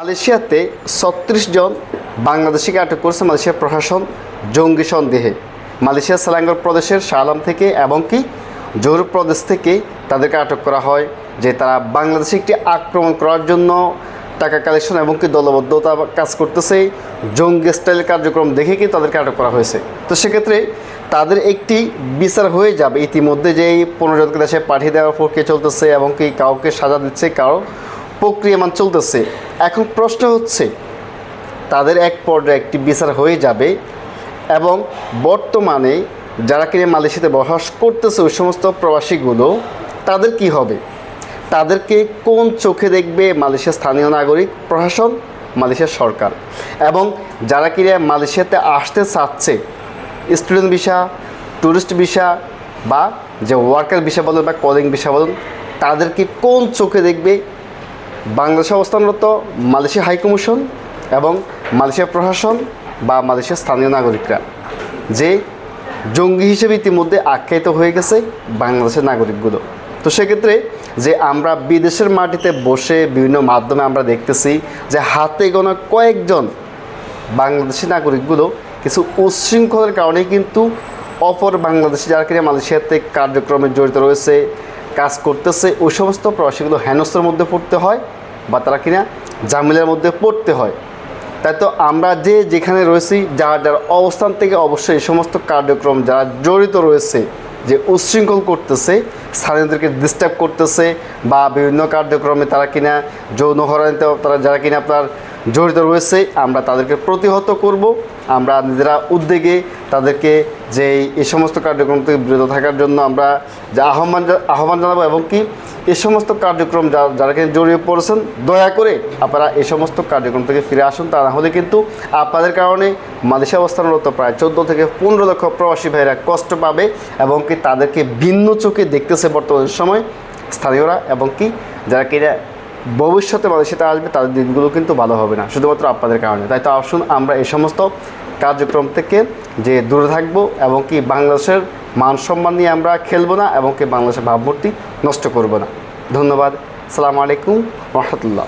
মালয়েশিয়াতে ৩৬ জন বাংলাদেশিকে আটক করেছে মালয়েশিয়া প্রশাসন জঙ্গি সন্দেহে। মালয়েশিয়ার সেলাঙ্গর প্রদেশের শালাম থেকে এবং কি জোহর প্রদেশ থেকে তাদেরকে আটক করা হয় যে তারা বাংলাদেশে একটি আক্রমণ করার জন্য টাকা কালেকশন এবং কি দলবদ্ধতা কাজ করতেছে, জঙ্গি স্টাইল কার্যক্রম দেখে কি তাদেরকে আটক করা হয়েছে। তো সেক্ষেত্রে তাদের একটি বিচার হয়ে যাবে ইতিমধ্যে, যে এই 15 জনকে দেশে পাঠিয়ে দেওয়ার প্রক্রিয়া চলতেছে এবং কি কাউকে সাজা দিচ্ছে, কারো প্রক্রিয়ামান চলতেছে। এখন প্রশ্ন হচ্ছে তাদের এক পর্যায়ে একটি বিচার হয়ে যাবে এবং বর্তমানে যারা কিনে মালয়েশিয়াতে বসবাস করতেছে ওই সমস্ত প্রবাসীগুলো তাদের কি হবে, তাদেরকে কোন চোখে দেখবে মালয়েশিয়ার স্থানীয় নাগরিক, প্রশাসন, মালয়েশিয়ার সরকার, এবং যারা কিনে মালয়েশিয়াতে আসতে চাচ্ছে স্টুডেন্ট ভিসা, ট্যুরিস্ট ভিসা বা যে ওয়ার্কার ভিসা বলুন বা কলিং ভিসা বলুন, তাদেরকে কোন চোখে দেখবে বাংলাদেশে অবস্থানরত মালয়েশিয়া হাইকমিশন এবং মালয়েশিয়ার প্রশাসন বা মালয়েশিয়ার স্থানীয় নাগরিকরা, যে জঙ্গি হিসেবে ইতিমধ্যে আখ্যায়িত হয়ে গেছে বাংলাদেশের নাগরিকগুলো। তো সেক্ষেত্রে যে আমরা বিদেশের মাটিতে বসে বিভিন্ন মাধ্যমে আমরা দেখতেছি যে হাতে গোনা কয়েকজন বাংলাদেশি নাগরিকগুলো কিছু উচ্ছৃঙ্খলের কারণে কিন্তু অপর বাংলাদেশি যারা কিনা মালয়েশিয়াতে কার্যক্রমে জড়িত রয়েছে, কাজ করতেছে, ওই সমস্ত প্রবাসীগুলো হেনস্থার মধ্যে পড়তে হয় বা তারা কিনা ঝামেলার মধ্যে পড়তে হয়। তাই তো আমরা যে যেখানে রয়েছি যার যার অবস্থান থেকে অবশ্যই এই সমস্ত কার্যক্রম যারা জড়িত রয়েছে, যে উচ্ছৃঙ্খল করতেছে, স্থানীয়দেরকে ডিস্টার্ব করতেছে বা বিভিন্ন কার্যক্রমে তারা কিনা যৌন হয়রানিতে তারা যারা কিনা আপনার জড়িত রয়েছে, আমরা তাদেরকে প্রতিহত করব। আমরা নিজেরা উদ্যোগে তাদেরকে যে এই সমস্ত কার্যক্রম থেকে বিরত থাকার জন্য আমরা যে আহ্বান জানাবো এবং কি এই সমস্ত কার্যক্রম যারা কিনা জড়িয়ে পড়েছেন দয়া করে আপনারা এই সমস্ত কার্যক্রম থেকে ফিরে আসুন। তা না হলে কিন্তু আপনাদের কারণে মালয়েশিয়া অবস্থানরত প্রায় 14 থেকে 15 লক্ষ প্রবাসী ভাইরা কষ্ট পাবে এবং কি তাদেরকে ভিন্ন চোখে দেখতেছে বর্তমান সময় স্থানীয়রা এবং কি যারা কিনা ভবিষ্যতে মালয়েশিয়াতে আসবে তাদের দিনগুলো কিন্তু ভালো হবে না শুধুমাত্র আপনাদের কারণে। তাই তো আসুন আমরা এই সমস্ত কার্যক্রম থেকে যে দূরে থাকবো এবং কি বাংলাদেশের মান সম্মান নিয়ে আমরা খেলবো না এবং কি বাংলাদেশের ভাবমূর্তি নষ্ট করব না। ধন্যবাদ। আসসালামু আলাইকুম ওয়া রাহমাতুল্লাহ।